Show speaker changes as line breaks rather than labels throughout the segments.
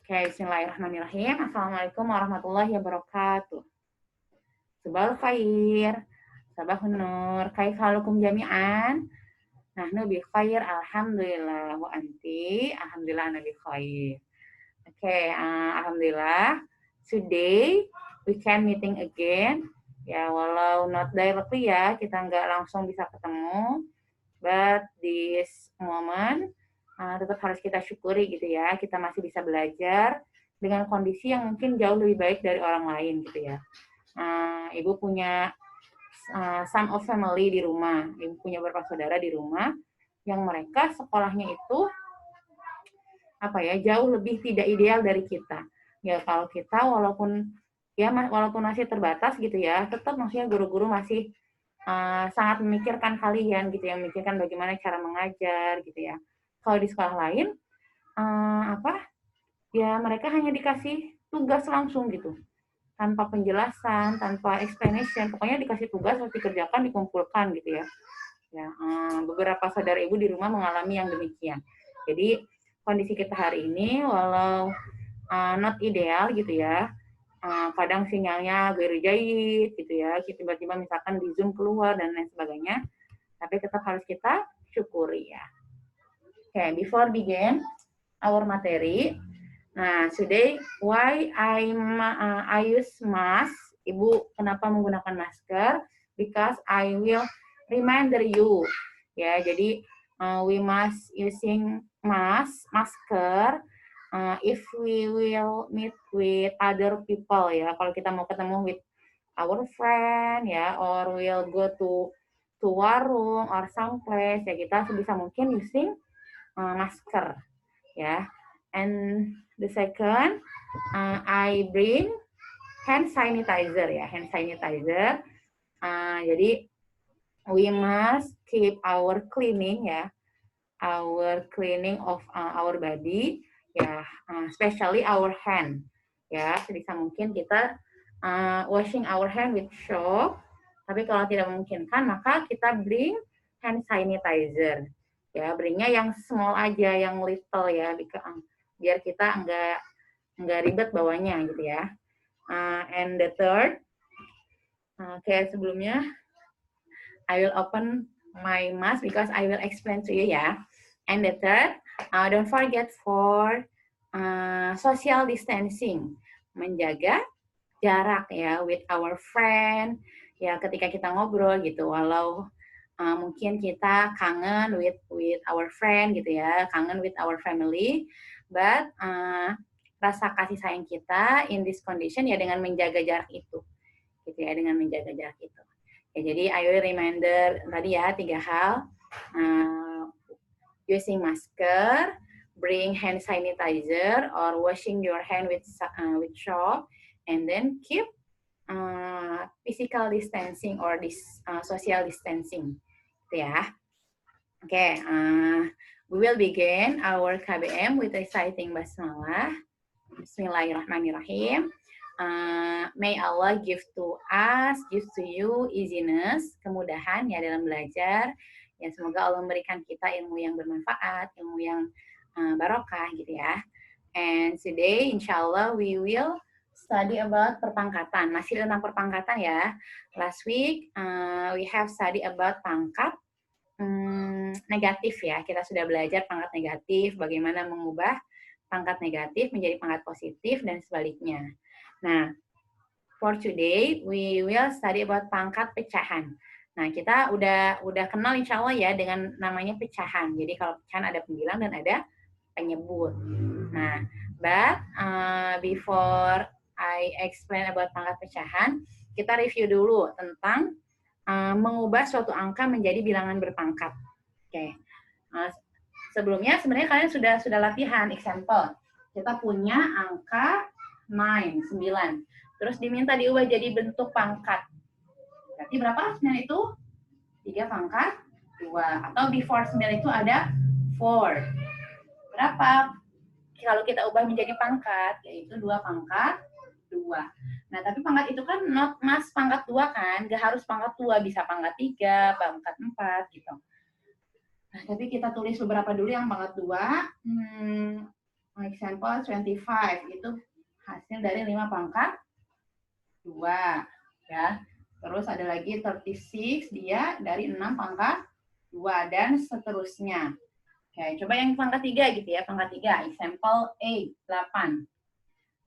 Oke, bismillahirrahmanirrahim. Assalamualaikum warahmatullahi wabarakatuh. Subal khair, sabahun nur, kaifalukum jami'an. Nahnu bi khair, alhamdulillah. Wa anti, alhamdulillah nabi khair. Oke, alhamdulillah. Today we can meeting again. Ya, walau not directly ya, kita nggak langsung bisa ketemu. But this moment tetap harus kita syukuri gitu ya, kita masih bisa belajar dengan kondisi yang mungkin jauh lebih baik dari orang lain gitu ya. Ibu punya some of family di rumah, ibu punya beberapa saudara di rumah yang mereka sekolahnya itu jauh lebih tidak ideal dari kita. Ya kalau kita walaupun masih terbatas gitu ya, tetap maksudnya guru-guru masih sangat memikirkan kalian gitu ya, memikirkan bagaimana cara mengajar gitu ya. Kalau di sekolah lain, mereka hanya dikasih tugas langsung gitu, tanpa penjelasan, tanpa explanation, pokoknya dikasih tugas harus dikerjakan, dikumpulkan gitu ya. Beberapa saudara ibu di rumah mengalami yang demikian. Jadi kondisi kita hari ini walau not ideal gitu ya, kadang sinyalnya berjahit gitu ya, tiba-tiba misalkan di Zoom keluar dan lain sebagainya, tapi tetap harus kita syukuri ya. Okay, before begin our materi, today why I use mask? Ibu kenapa menggunakan masker? Because I will reminder you. Ya, jadi we must using masker if we will meet with other people ya. Kalau kita mau ketemu with our friend ya, or will go to warung or someplace ya, kita sebisa mungkin using masker ya. And the second, I bring hand sanitizer ya, hand sanitizer. Jadi we must keep our cleaning ya, our cleaning of our body ya, especially our hand ya. Sebisa mungkin kita washing our hand with soap. Tapi kalau tidak memungkinkan, maka kita bring hand sanitizer. Ya, bringnya yang small aja, yang little ya, biar kita nggak ribet bawanya gitu ya. And the third, kayak sebelumnya, I will open my mask because I will explain to you ya. And the third, don't forget for social distancing, menjaga jarak ya with our friend ya, ketika kita ngobrol gitu, walau mungkin kita kangen with our friend gitu ya, kangen with our family, but rasa kasih sayang kita in this condition ya dengan menjaga jarak itu gitu ya, dengan menjaga jarak itu ya. Jadi I will reminder tadi ya 3 hal, using masker, bring hand sanitizer or washing your hand with soap, and then keep physical distancing or social distancing gitu ya. Okay, we will begin our KBM with reciting basmalah. Bismillahirrahmanirrahim. May Allah give to us, give to you easiness, kemudahan ya dalam belajar. Ya, semoga Allah memberikan kita ilmu yang bermanfaat, ilmu yang barokah gitu ya. And today, inshallah, we will study about perpangkatan. Masih tentang perpangkatan ya. Last week, we have study about pangkat negatif ya. Kita sudah belajar pangkat negatif, bagaimana mengubah pangkat negatif menjadi pangkat positif dan sebaliknya. Nah, for today, we will study about pangkat pecahan. Nah, kita udah kenal insya Allah ya dengan namanya pecahan. Jadi kalau pecahan ada pembilang dan ada penyebut. Nah, but before I explain about pangkat pecahan, kita review dulu tentang mengubah suatu angka menjadi bilangan berpangkat. Oke. Sebelumnya sebenarnya kalian sudah latihan example. Kita punya angka 9. Terus diminta diubah jadi bentuk pangkat. Berarti berapa 9 itu? 3 pangkat 2. Atau before 9 itu ada 4. Berapa? Kalau kita ubah menjadi pangkat, yaitu 2 pangkat 2. Nah, tapi pangkat itu kan not mas pangkat 2 kan, nggak harus pangkat 2, bisa pangkat 3, pangkat 4 gitu. Nah, tapi kita tulis beberapa dulu yang pangkat 2. example 25 itu hasil dari 5 pangkat 2 ya. Terus ada lagi 36 dia dari 6 pangkat 2 dan seterusnya. Oke, coba yang pangkat 3 gitu ya, pangkat 3. Example A, 8.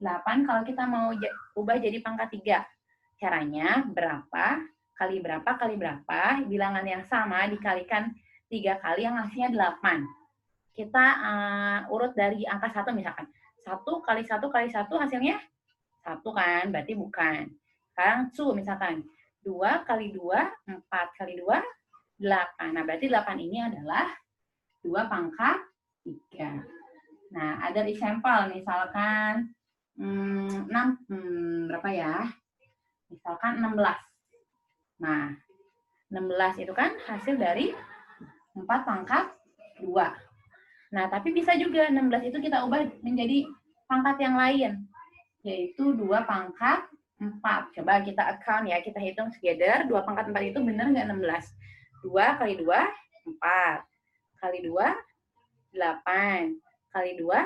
8 kalau kita mau ubah jadi pangkat 3. Caranya berapa kali berapa, bilangan yang sama dikalikan 3 kali yang hasilnya 8. Kita urut dari angka 1 misalkan. 1 kali 1 kali 1 hasilnya 1 kan, berarti bukan. Sekarang 2 misalkan. 2 kali 2, 4 kali 2, 8. Nah, berarti 8 ini adalah 2 pangkat 3. Nah, ada example misalkan 6, berapa ya? Misalkan 16. Nah, 16 itu kan hasil dari 4 pangkat 2. Nah, tapi bisa juga 16 itu kita ubah menjadi pangkat yang lain, yaitu 2 pangkat 4. Coba kita account ya, kita hitung together. 2 pangkat 4 itu benar nggak 16? 2 kali 2, 4. Kali 2, 8. Kali 2,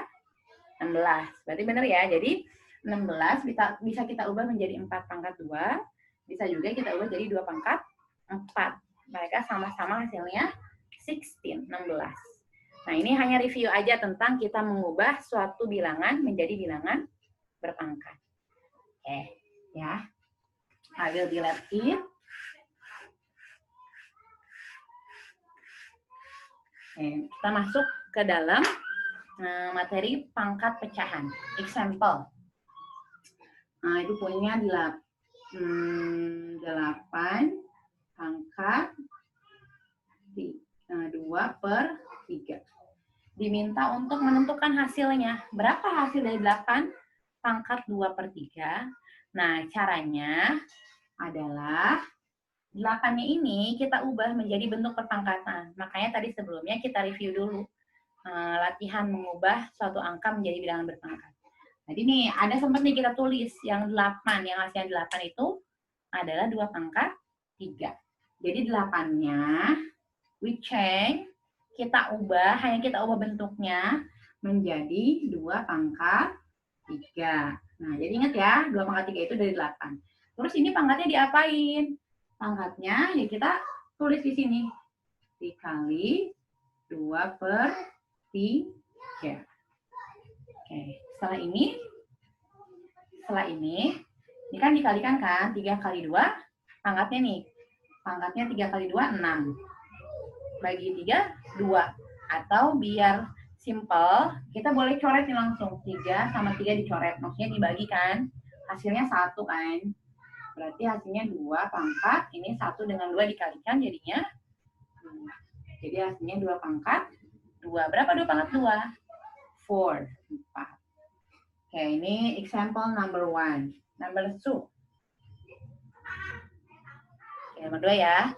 16. Berarti benar ya. Jadi 16 bisa kita ubah menjadi 4 pangkat 2. Bisa juga kita ubah jadi 2 pangkat 4. Mereka sama-sama hasilnya 16. Nah, ini hanya review aja tentang kita mengubah suatu bilangan menjadi bilangan berpangkat. Oke, ya. I will delete it. Oke, kita masuk ke dalam materi pangkat pecahan. Example. Nah, itu poinnya 8 pangkat 2/3. Diminta untuk menentukan hasilnya. Berapa hasil dari 8 pangkat 2/3? Nah, caranya adalah 8-nya ini kita ubah menjadi bentuk perpangkatan. Makanya tadi sebelumnya kita review dulu latihan mengubah suatu angka menjadi bilangan berpangkat. Jadi nih, ada sempat nih kita tulis yang 8, yang hasilnya 8 itu adalah 2 pangkat 3. Jadi 8-nya we change, hanya kita ubah bentuknya menjadi 2 pangkat 3. Nah, jadi ingat ya, 2 pangkat 3 itu dari 8. Terus ini pangkatnya diapain? Pangkatnya ya kita tulis di sini. Dikali 2/3. Oke, setelah ini kan dikalikan kan, 3 kali 2, pangkatnya nih. Pangkatnya 3 kali 2, 6. Bagi 3, 2. Atau biar simple, kita boleh coret nih langsung. 3 sama 3 dicoret. Maksudnya dibagi kan. Hasilnya 1 kan. Berarti hasilnya 2 pangkat. Ini 1 dengan 2 dikalikan jadinya 2. Jadi hasilnya 2 pangkat 2. Berapa 2 pangkat 2? 4. Oke, ini example number 1. Number 2. Oke, nomor 2 ya.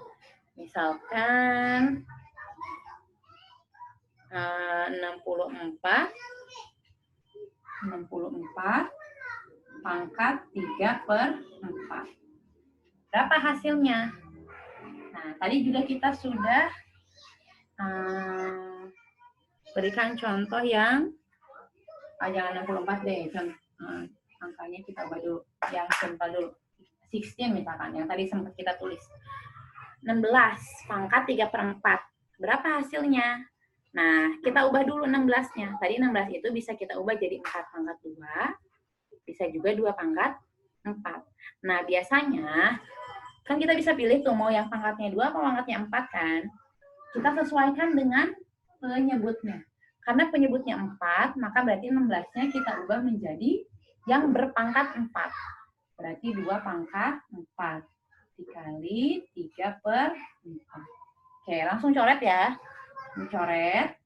Misalkan 64 pangkat 3/4. Berapa hasilnya? Nah, tadi juga kita sudah berikan contoh yang jangan 64 deh. Angkanya kita ubah dulu. Yang simple dulu. 16 misalkan, yang tadi sempat kita tulis. 16 pangkat 3/4. Berapa hasilnya? Nah, kita ubah dulu 16-nya. Tadi 16 itu bisa kita ubah jadi 4 pangkat 2. Bisa juga 2 pangkat 4. Nah, biasanya kan kita bisa pilih tuh mau yang pangkatnya 2 atau pangkatnya 4 kan. Kita sesuaikan dengan penyebutnya. Karena penyebutnya 4, maka berarti 16-nya kita ubah menjadi yang berpangkat 4. Berarti 2 pangkat 4. Dikali 3/4. Oke, langsung coret ya. Dicoret.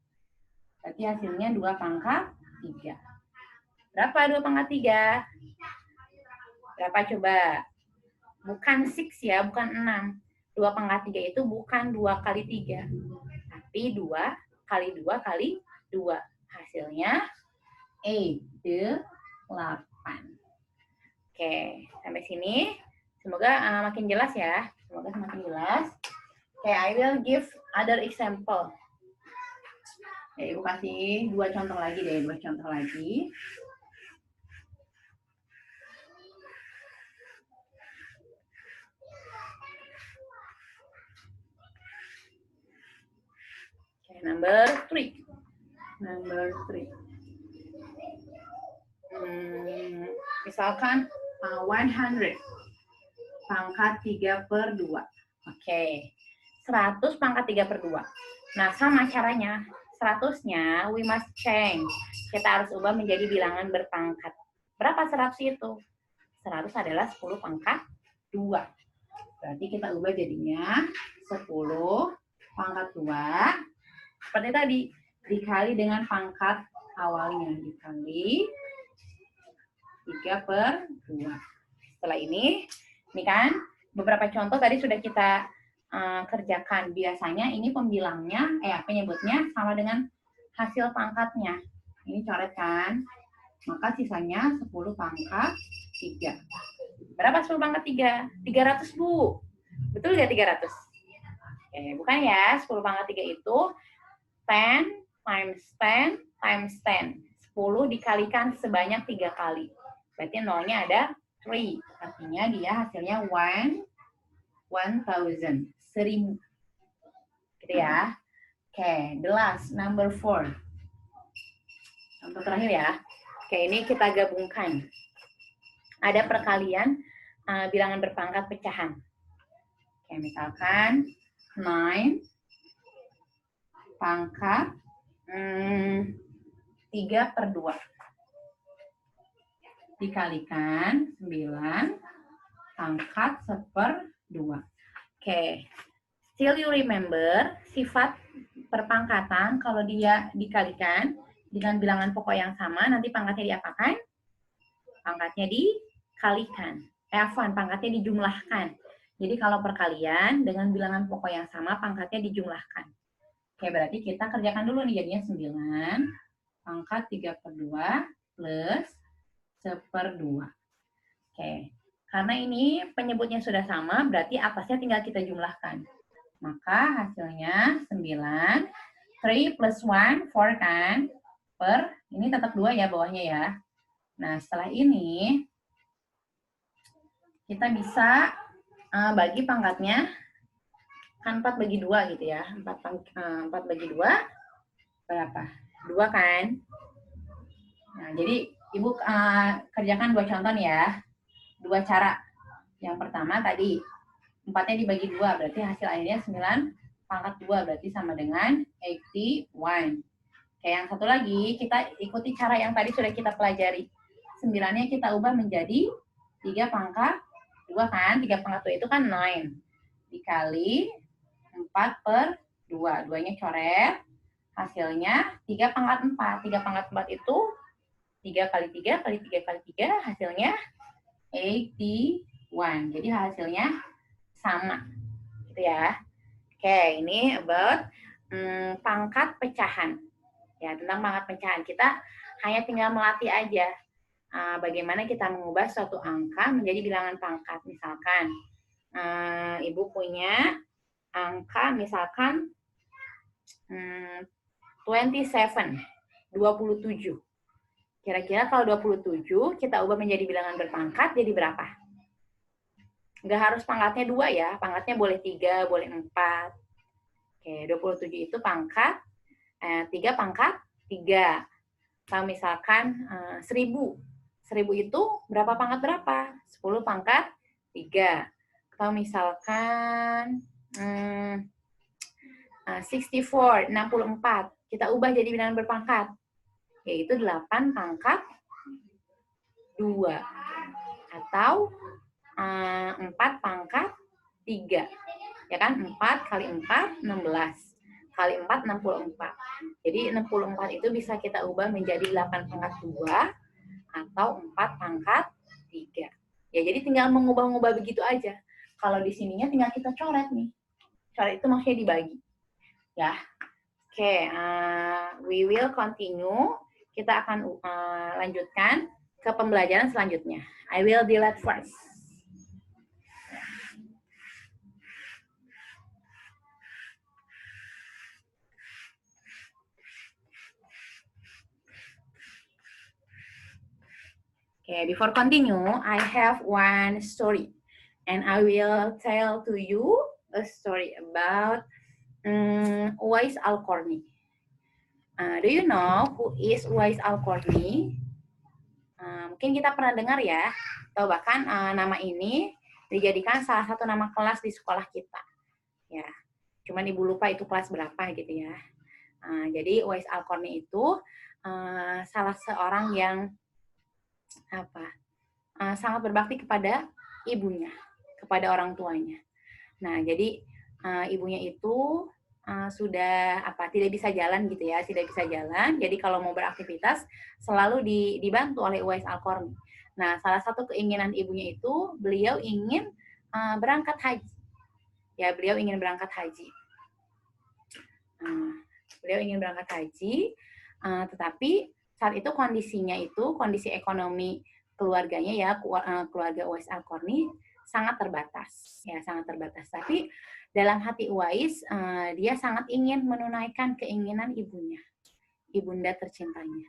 Berarti hasilnya 2 pangkat 3. Berapa 2 pangkat 3? Berapa coba? Bukan 6 ya, bukan 6. 2 pangkat 3 itu bukan 2 kali 3. Tapi 2 kali 2 kali 2. Hasilnya 8. Oke, sampai sini. Semoga makin jelas ya. Semoga semakin jelas. Oke, I will give other example. Ya, Ibu kasih 2 contoh lagi deh, 2 contoh lagi. Okay, number 3. Number 3. Misalkan 100 pangkat 3/2. Oke. 100 pangkat 3/2. Nah, sama caranya. 100-nya we must change. Kita harus ubah menjadi bilangan berpangkat. Berapa 100 itu? 100 adalah 10 pangkat 2. Berarti kita ubah jadinya 10 pangkat 2. Seperti tadi, dikali dengan pangkat awalnya. Dikali 3/2. Setelah ini kan beberapa contoh tadi sudah kita kerjakan. Biasanya ini pembilangnya, penyebutnya sama dengan hasil pangkatnya. Ini coret kan. Maka sisanya 10 pangkat 3. Berapa 10 pangkat 3? 300, Bu. Betul nggak 300? Bukan ya. 10 pangkat 3 itu 10 times 10 times 10. 10 dikalikan sebanyak 3 kali. Berarti nolnya ada 3. Artinya dia hasilnya 1000. 1000. Gitu ya. Oke, the last, number 4. Contoh terakhir ya. Oke, ini kita gabungkan. Ada perkalian bilangan berpangkat pecahan. Oke, misalkan 9 pangkat 3/2. Dikalikan 9 pangkat 1/2. Oke. Still you remember, sifat perpangkatan kalau dia dikalikan dengan bilangan pokok yang sama, nanti pangkatnya diapakan? Pangkatnya dikalikan. Pangkatnya dijumlahkan. Jadi kalau perkalian dengan bilangan pokok yang sama, pangkatnya dijumlahkan. Oke, berarti kita kerjakan dulu nih, jadinya 9 pangkat 3/2 plus 1/2. Oke, karena ini penyebutnya sudah sama, berarti atasnya tinggal kita jumlahkan. Maka hasilnya 9, 3 plus 1, 4 kan? Ini tetap 2 ya bawahnya ya. Nah, setelah ini, kita bisa bagi pangkatnya, kan 4 bagi 2 gitu ya. 4 bagi 2, berapa? 2 kan? Nah, jadi Ibu kerjakan 2 contoh nih ya. 2 cara. Yang pertama tadi, 4-nya dibagi 2, berarti hasil akhirnya 9 pangkat 2, berarti sama dengan 81. Oke, yang satu lagi, kita ikuti cara yang tadi sudah kita pelajari. 9-nya kita ubah menjadi 3 pangkat 2 kan, 3 pangkat 2 itu kan 9. Dikali 4/2. 2-nya coret, hasilnya 3 pangkat 4. 3 pangkat 4 itu 3 kali 3 kali 3 kali 3, hasilnya 81. Jadi hasilnya sama. Gitu ya. Oke, ini about pangkat pecahan. Ya, tentang pangkat pecahan. Kita hanya tinggal melatih aja bagaimana kita mengubah suatu angka menjadi bilangan pangkat. Misalkan, Ibu punya angka misalkan 27. Kira-kira kalau 27 kita ubah menjadi bilangan berpangkat jadi berapa? Nggak harus pangkatnya 2 ya, pangkatnya boleh 3, boleh 4. Oke, 27 itu pangkat 3 pangkat 3. Kalau misalkan 1000. 1000 itu berapa pangkat berapa? 10 pangkat 3. Kalau misalkan 64, 64. Kita ubah jadi bilangan berpangkat. Yaitu 8 pangkat 2. Atau 4 pangkat 3. Ya kan? 4 kali 4, 16. Kali 4, 64. Jadi 64 itu bisa kita ubah menjadi 8 pangkat 2 atau 4 pangkat 3. Ya, jadi tinggal mengubah-ubah begitu aja. Kalau di sininya tinggal kita coret nih. Coret itu maksudnya dibagi. Ya. Oke, we will continue. Kita akan lanjutkan ke pembelajaran selanjutnya. I will delete first. Okay, before continue, I have one story, and I will tell to you a story about Uwais Al-Qarni. Do you know who is Uwais Al-Qarni? Mungkin kita pernah dengar ya, atau bahkan nama ini dijadikan salah satu nama kelas di sekolah kita. Ya, cuman ibu lupa itu kelas berapa gitu ya. Jadi Uwais Al-Qarni itu salah seorang yang sangat berbakti kepada ibunya, kepada orang tuanya. Nah, jadi ibunya itu sudah tidak bisa jalan gitu ya, tidak bisa jalan. Jadi kalau mau beraktivitas selalu dibantu oleh Uwais Al-Qarni. Nah, salah satu keinginan ibunya itu beliau ingin berangkat haji. Ya, beliau ingin berangkat haji. Tetapi saat itu kondisinya itu kondisi ekonomi keluarganya ya, keluarga Uwais Al-Qarni sangat terbatas, ya sangat terbatas. Tapi dalam hati Uwais, dia sangat ingin menunaikan keinginan ibunya, ibunda tercintanya.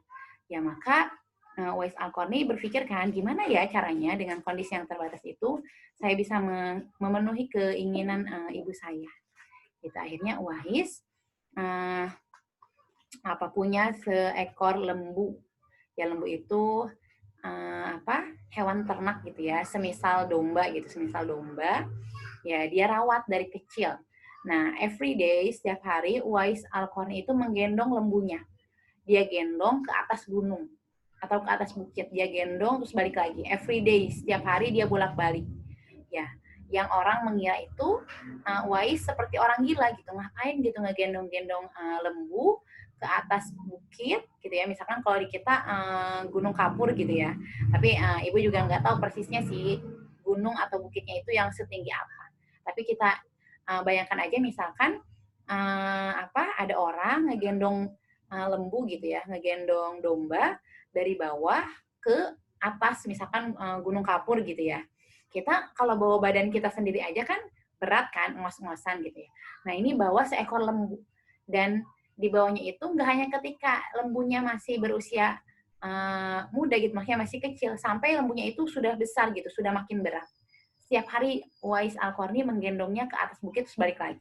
Ya maka Uwais Al-Qarni berpikir kan, gimana ya caranya dengan kondisi yang terbatas itu, saya bisa memenuhi keinginan ibu saya. Gitu. Akhirnya Uwais punya seekor lembu. Ya lembu itu hewan ternak gitu ya, semisal domba gitu, ya dia rawat dari kecil. Nah, every day, setiap hari Uwais Al-Qarni itu menggendong lembunya. Dia gendong ke atas gunung atau ke atas bukit, dia gendong terus balik lagi. Every day, setiap hari dia bolak-balik. Ya, yang orang mengira itu Uwais seperti orang gila gitu, ngapain gitu ngegendong-gendong lembu ke atas bukit gitu ya, misalkan kalau di kita Gunung Kapur gitu ya, tapi ibu juga nggak tahu persisnya sih gunung atau bukitnya itu yang setinggi apa, tapi kita bayangkan aja misalkan ada orang ngegendong lembu gitu ya, ngegendong domba dari bawah ke atas misalkan Gunung Kapur gitu ya, kita kalau bawa badan kita sendiri aja kan berat kan, ngos-ngosan gitu ya. Nah ini bawa seekor lembu, dan di bawahnya itu nggak hanya ketika lembunya masih berusia muda gitu, maksudnya masih kecil, sampai lembunya itu sudah besar gitu, sudah makin berat. Setiap hari Uwais Al-Qarni menggendongnya ke atas bukit terus balik lagi.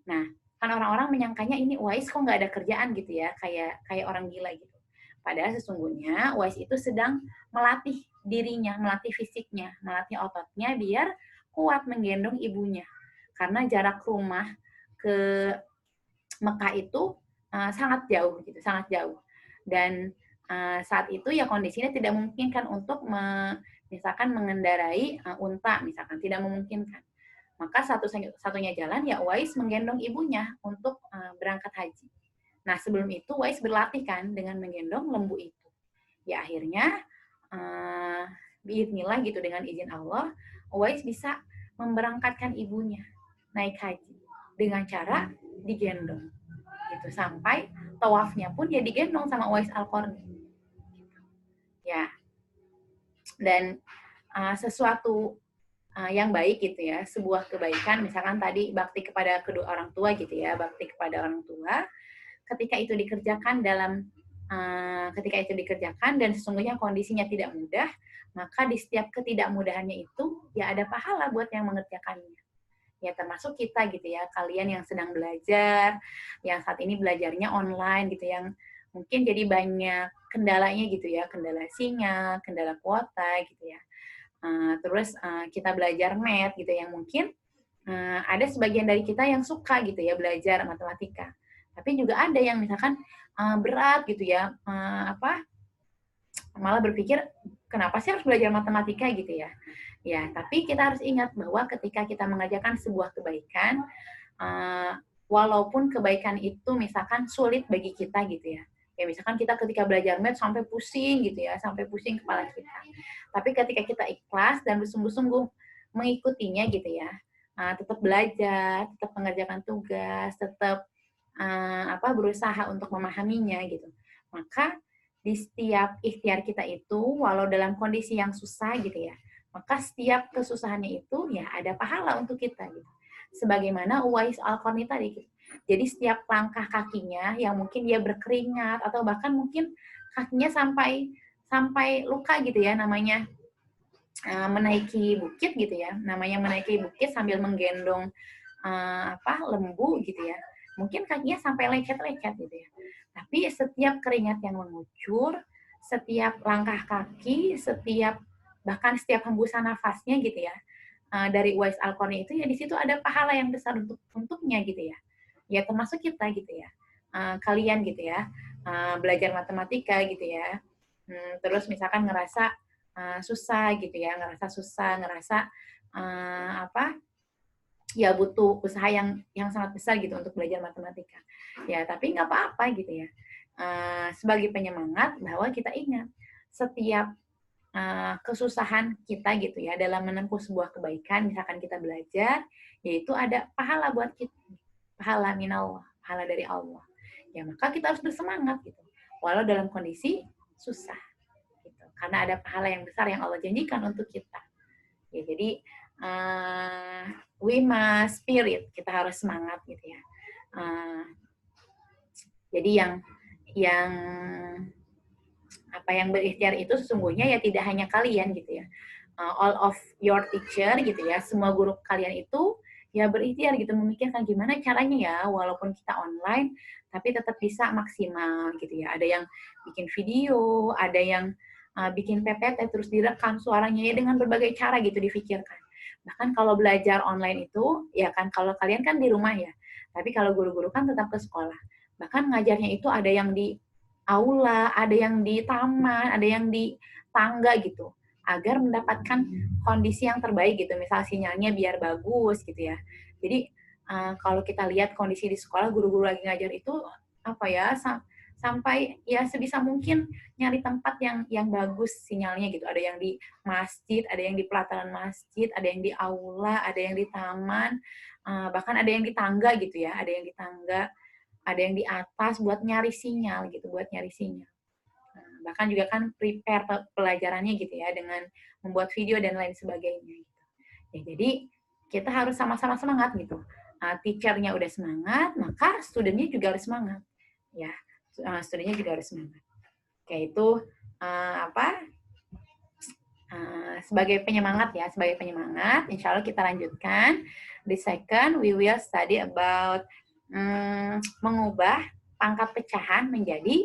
Nah, kan orang-orang menyangkanya ini Uwais kok nggak ada kerjaan gitu ya, kayak orang gila gitu. Padahal sesungguhnya Uwais itu sedang melatih dirinya, melatih fisiknya, melatih ototnya biar kuat menggendong ibunya. Karena jarak rumah ke Mekah itu sangat jauh gitu, sangat jauh. Dan saat itu ya kondisinya tidak memungkinkan untuk misalkan mengendarai unta, misalkan tidak memungkinkan. Maka satu-satunya jalan ya Uwais menggendong ibunya untuk berangkat haji. Nah sebelum itu Uwais berlatih kan dengan menggendong lembu itu. Ya akhirnya biidznillah gitu, dengan izin Allah, Uwais bisa memberangkatkan ibunya naik haji dengan cara digendong. Gitu, sampai tawafnya pun ya digendong sama Uwais Al-Qarni. Ya. Dan sesuatu yang baik gitu ya, sebuah kebaikan, misalkan tadi bakti kepada kedua orang tua gitu ya, bakti kepada orang tua, ketika itu dikerjakan dan sesungguhnya kondisinya tidak mudah, maka di setiap ketidakmudahannya itu ya ada pahala buat yang mengerjakannya. Ya termasuk kita gitu ya, kalian yang sedang belajar, yang saat ini belajarnya online gitu, yang mungkin jadi banyak kendalanya gitu ya, kendala sinyal, kendala kuota gitu ya. Terus kita belajar math gitu, yang mungkin ada sebagian dari kita yang suka gitu ya belajar matematika, tapi juga ada yang misalkan berat gitu ya, malah berpikir kenapa sih harus belajar matematika gitu ya. Ya, tapi kita harus ingat bahwa ketika kita mengerjakan sebuah kebaikan, walaupun kebaikan itu misalkan sulit bagi kita gitu ya. Ya misalkan kita ketika belajar math sampai pusing gitu ya, sampai pusing kepala kita. Tapi ketika kita ikhlas dan bersungguh-sungguh mengikutinya gitu ya, tetap belajar, tetap mengerjakan tugas, tetap berusaha untuk memahaminya gitu. Maka di setiap ikhtiar kita itu, walau dalam kondisi yang susah gitu ya, maka setiap kesusahannya itu ya ada pahala untuk kita gitu. Sebagaimana Uwais Al-Qarni tadi gitu. Jadi setiap langkah kakinya yang mungkin dia berkeringat atau bahkan mungkin kakinya sampai sampai luka gitu ya, namanya menaiki bukit gitu ya, namanya menaiki bukit sambil menggendong lembu gitu ya, mungkin kakinya sampai lecet-lecet gitu ya. Tapi setiap keringat yang mengucur, setiap langkah kaki, bahkan setiap hembusan nafasnya gitu ya, dari Uwais Al-Qarni itu ya di situ ada pahala yang besar untuknya gitu ya. Ya termasuk kita gitu ya, kalian gitu ya, belajar matematika gitu ya, terus misalkan ngerasa susah gitu ya, ngerasa ya butuh usaha yang sangat besar gitu untuk belajar matematika. Ya, tapi nggak apa-apa gitu ya. Sebagai penyemangat bahwa kita ingat setiap kesusahan kita gitu ya dalam menempuh sebuah kebaikan, misalkan kita belajar, yaitu ada pahala buat kita, pahala minallah, pahala dari Allah. Ya, maka kita harus bersemangat gitu. Walau dalam kondisi susah gitu. Karena ada pahala yang besar yang Allah janjikan untuk kita. Ya, jadi we must spirit, kita harus semangat gitu ya. Jadi yang berikhtiar itu sesungguhnya ya tidak hanya kalian gitu ya. All of your teacher gitu ya, semua guru kalian itu ya berikhtiar gitu, memikirkan gimana caranya ya walaupun kita online tapi tetap bisa maksimal gitu ya. Ada yang bikin video, ada yang bikin PPT terus direkam suaranya ya, dengan berbagai cara gitu difikirkan. Bahkan kalau belajar online itu ya kan, kalau kalian kan di rumah ya, tapi kalau guru-guru kan tetap ke sekolah. Bahkan ngajarnya itu ada yang di aula, ada yang di taman, ada yang di tangga gitu, agar mendapatkan kondisi yang terbaik gitu, misal sinyalnya biar bagus gitu ya. Jadi kalau kita lihat kondisi di sekolah, guru-guru lagi ngajar itu sampai ya sebisa mungkin nyari tempat yang bagus sinyalnya gitu. Ada yang di masjid, ada yang di pelataran masjid, ada yang di aula, ada yang di taman, bahkan ada yang di tangga gitu ya, ada yang di tangga, ada yang di atas buat nyari sinyal gitu, buat nyari sinyal. Bahkan juga kan prepare pelajarannya gitu ya, dengan membuat video dan lain sebagainya gitu. Ya, jadi kita harus sama-sama semangat gitu. Teacher-nya udah semangat, maka student-nya juga harus semangat. Ya, student-nya juga harus semangat. Kayak itu sebagai penyemangat ya, sebagai penyemangat. Insya Allah kita lanjutkan. The second, we will study about mengubah pangkat pecahan menjadi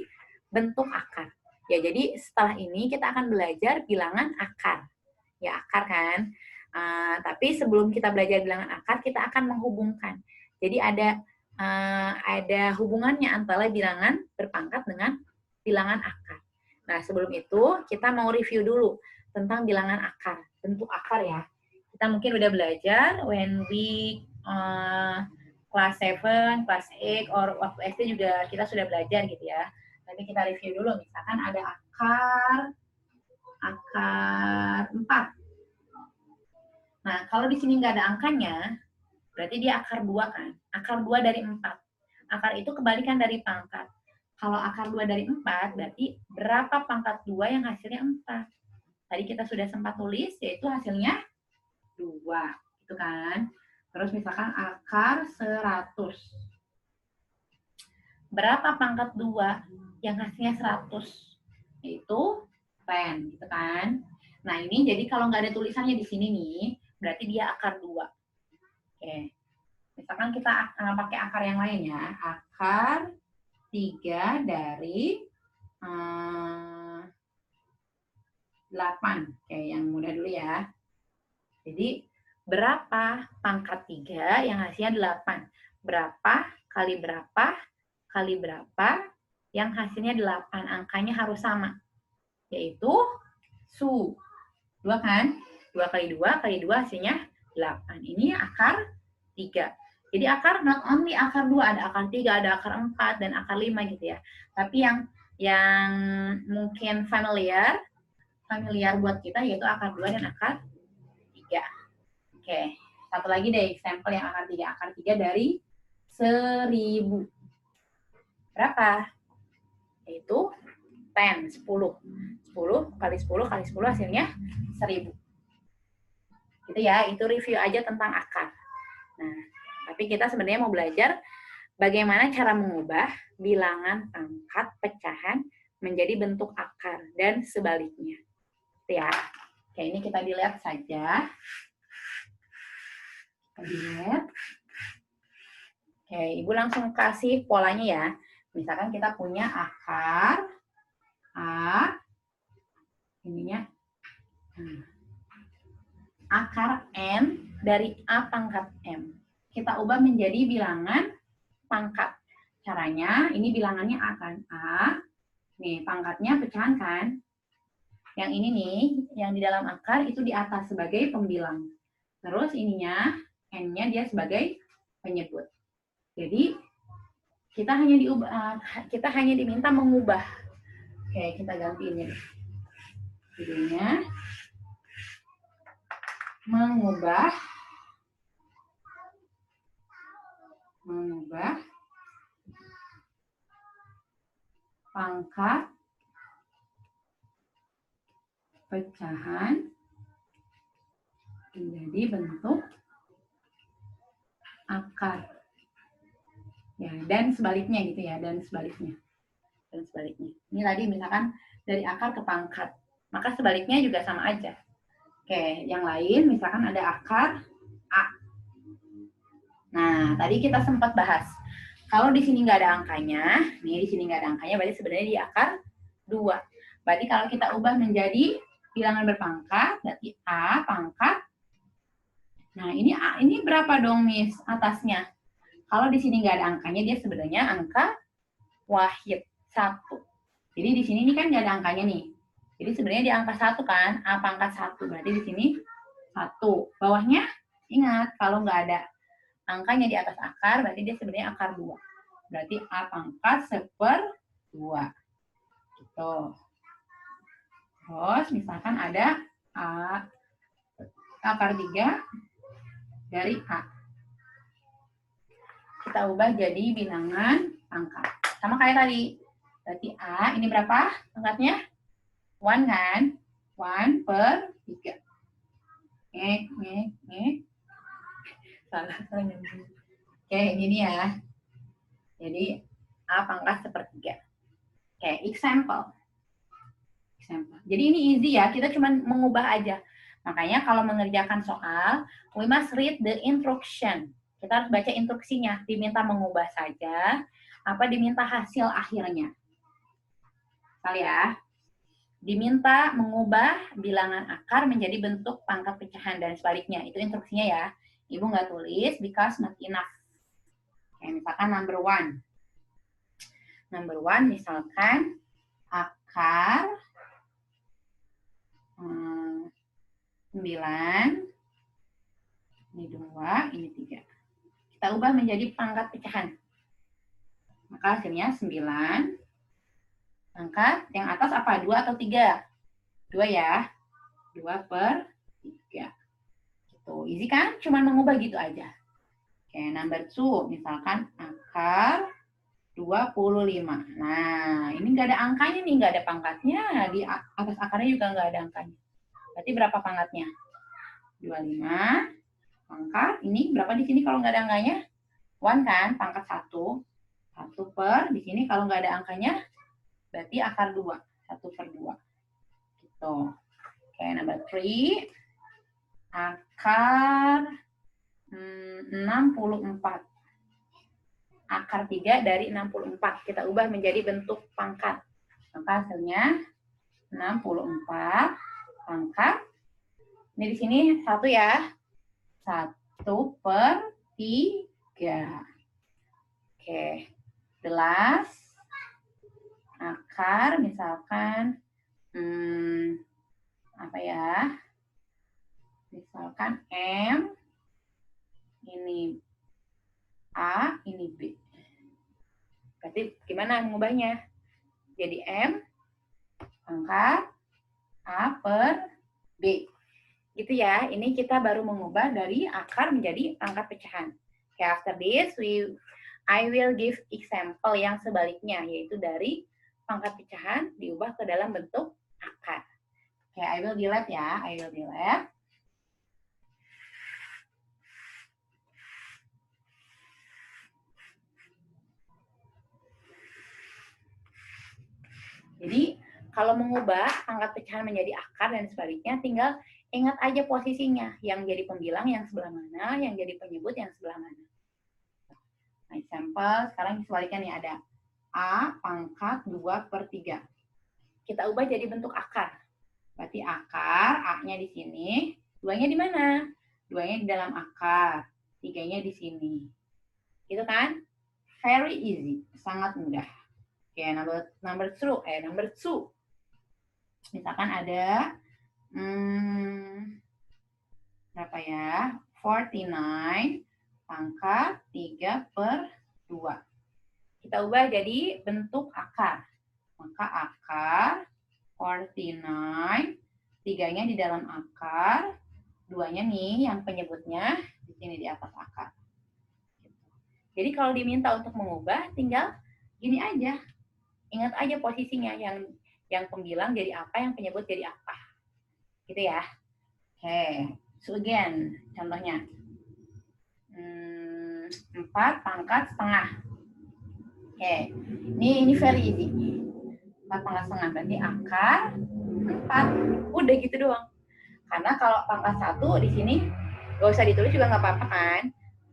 bentuk akar. Ya, jadi setelah ini kita akan belajar bilangan akar. Ya, akar kan. Tapi sebelum kita belajar bilangan akar, kita akan menghubungkan. Jadi ada hubungannya antara bilangan berpangkat dengan bilangan akar. Nah, sebelum itu kita mau review dulu tentang bilangan akar, bentuk akar ya. Kita mungkin udah belajar when we kelas 7, kelas 8, or waktu SD juga kita sudah belajar gitu ya. Nanti kita review dulu, misalkan ada akar 4. Nah, kalau di sini nggak ada angkanya, berarti dia akar 2 kan? Akar 2 dari 4. Akar itu kebalikan dari pangkat. Kalau akar 2 dari 4, berarti berapa pangkat 2 yang hasilnya 4? Tadi kita sudah sempat tulis, yaitu hasilnya 2. Gitu kan? Terus misalkan akar 100. Berapa pangkat 2 yang hasilnya 100? Yaitu 10, gitu kan? Nah, ini jadi kalau nggak ada tulisannya di sini nih, berarti dia akar 2. Oke. Misalkan kita pakai akar yang lain ya. Akar 3 dari 8. Oke, yang mudah dulu ya. Jadi, berapa pangkat 3 yang hasilnya 8? Berapa kali berapa kali berapa yang hasilnya 8? Angkanya harus sama. Yaitu 2 kan? 2 kali 2 kali 2 hasilnya 8. Ini akar 3. Jadi akar not only akar 2, ada akar 3, ada akar 4, dan akar 5 gitu ya. Tapi yang mungkin familiar buat kita yaitu akar 2 dan akar 3. Oke, satu lagi deh sampel yang akar 3. Akar 3 dari 1000. Berapa? Yaitu 10, 10. 10 kali 10 kali 10 hasilnya 1000. Gitu ya, itu review aja tentang akar. Nah, tapi kita sebenarnya mau belajar bagaimana cara mengubah bilangan pangkat pecahan menjadi bentuk akar dan sebaliknya. Ya. Oke, ini kita dilihat saja. Kita dilihat. Oke, Ibu langsung kasih polanya ya. Misalkan kita punya akar A, ininya akar N dari A pangkat M. Kita ubah menjadi bilangan pangkat. Caranya, ini bilangannya A kan. A, nih pangkatnya pecahan kan. Yang ini nih, yang di dalam akar itu di atas sebagai pembilang. Terus ininya, N-nya dia sebagai penyebut. Jadi, kita hanya diminta mengubah. Oke, kita ganti ini. Judulnya, mengubah pangkat pecahan menjadi bentuk akar. Ya, dan sebaliknya gitu ya, dan sebaliknya. Ini tadi misalkan dari akar ke pangkat, maka sebaliknya juga sama aja. Oke, yang lain misalkan ada akar A. Nah, tadi kita sempat bahas. Kalau di sini nggak ada angkanya, nih di sini nggak ada angkanya, berarti sebenarnya di akar 2. Berarti kalau kita ubah menjadi bilangan berpangkat, berarti A pangkat. Nah, ini berapa dong, Miss, atasnya? Kalau di sini nggak ada angkanya, dia sebenarnya angka wahid, 1. Jadi di sini ini kan nggak ada angkanya nih. Jadi sebenarnya di angka 1 kan, A pangkat 1. Berarti di sini 1. Bawahnya, ingat, kalau nggak ada angkanya di atas akar, berarti dia sebenarnya akar 2. Berarti A pangkat 1/2. Gitu. Terus misalkan ada A akar 3 dari A. Kita ubah jadi bilangan pangkat. Sama kayak tadi. Berarti A, ini berapa pangkatnya? 1 kan? 1/3. Salah nyambung. Oke, ini ya. Jadi A pangkat 1/3. Oke, example. Jadi ini easy ya, kita cuma mengubah aja. Makanya kalau mengerjakan soal, we must read the instruction. Kita harus baca instruksinya. Diminta mengubah saja, apa diminta hasil akhirnya. Kali ya. Diminta mengubah bilangan akar menjadi bentuk pangkat pecahan dan sebaliknya. Itu instruksinya ya. Ibu nggak tulis because not enough. Kayak misalkan number 1. Number 1 misalkan akar 9, ini 2, ini 3. Kita ubah menjadi pangkat pecahan. Maka hasilnya 9. Pangkat yang atas apa? 2 atau 3? 2 ya. 2/3. Gitu. Easy kan? Cuman mengubah gitu aja. Oke, number 2. Misalkan akar 25. Nah, ini nggak ada angkanya nih, nggak ada pangkatnya. Di atas akarnya juga nggak ada angkanya. Berarti berapa pangkatnya? 25. Pangkat, ini berapa di sini kalau nggak ada angkanya? 1 kan, pangkat 1. 1/, di sini kalau nggak ada angkanya, berarti akar 2. 1/2. Gitu. Oke, number 3. Akar 64. Akar 3 dari 64. Kita ubah menjadi bentuk pangkat. Maka hasilnya 64 pangkat. Ini di sini 1 ya. 1/3. Oke. 11. Akar misalkan apa ya? Misalkan M, ini A, ini B. Berarti gimana mengubahnya? Jadi M pangkat A/B. Gitu ya. Ini kita baru mengubah dari akar menjadi pangkat pecahan. Okay, after this, I will give example yang sebaliknya, yaitu dari pangkat pecahan diubah ke dalam bentuk akar. Okay, I will delete ya. I will delete. Jadi kalau mengubah pangkat pecahan menjadi akar dan sebaliknya, tinggal ingat aja posisinya. Yang jadi pembilang yang sebelah mana, yang jadi penyebut yang sebelah mana. Nah, sampel sekarang sebaliknya nih ada A pangkat 2/3. Kita ubah jadi bentuk akar. Berarti akar, A-nya di sini, 2-nya di mana? 2-nya di dalam akar, 3-nya di sini. Gitu kan? Very easy, sangat mudah. Oke, number two. Misalkan ada berapa ya? 49 pangkat 3/2. Kita ubah jadi bentuk akar. Maka akar 49, 3-nya di dalam akar, 2-nya nih yang penyebutnya di sini di atas akar. Jadi kalau diminta untuk mengubah, tinggal gini aja. Ingat aja posisinya, yang pembilang jadi apa, yang penyebut jadi apa. Gitu ya. Oke, so again, contohnya. 4 pangkat setengah. Oke, ini very easy. 4 pangkat setengah, berarti akar 4. Udah gitu doang. Karena kalau pangkat 1 di sini nggak usah ditulis juga nggak apa-apa kan.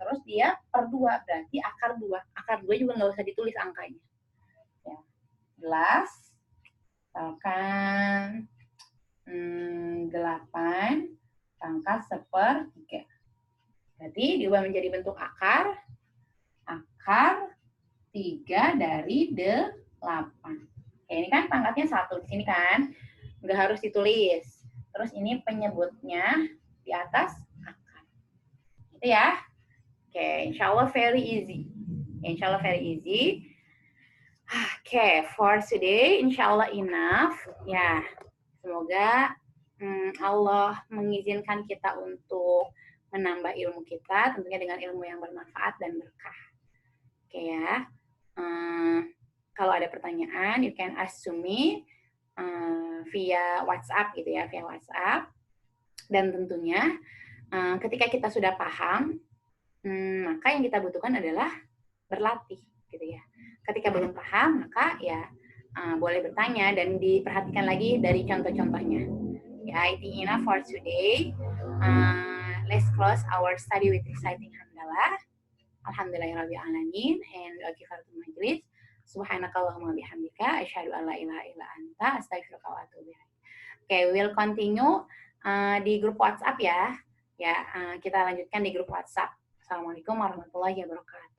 Terus dia per 2, berarti akar 2. Akar 2 juga nggak usah ditulis angkanya. Ya. 11, misalkan 8 pangkat 1/3. Berarti diubah menjadi bentuk akar 3 dari 8. Oke, ini kan pangkatnya 1 di sini kan. Nggak harus ditulis. Terus ini penyebutnya di atas akar. Gitu ya. Oke, insya Allah very easy. Insya Allah very easy. Oke, for today, insya Allah enough. Ya, semoga Allah mengizinkan kita untuk menambah ilmu kita, tentunya dengan ilmu yang bermanfaat dan berkah. Oke ya. Kalau ada pertanyaan, you can ask to me via WhatsApp gitu ya, via WhatsApp. Dan tentunya ketika kita sudah paham, maka yang kita butuhkan adalah berlatih gitu ya. Ketika belum paham, maka ya boleh bertanya dan diperhatikan lagi dari contoh-contohnya. Ya, I think enough for today. Let's close our study with reciting hamdalah. Alhamdulillahirrahmanirrahim. And wakifaratul majlis. Subhanakallahumma bihamdika. Asyhadu an la ilaha illa anta. Astaghfiruka wa atubu ilaik. Oke, we will continue di grup WhatsApp ya. Ya, kita lanjutkan di grup WhatsApp. Assalamualaikum warahmatullahi wabarakatuh.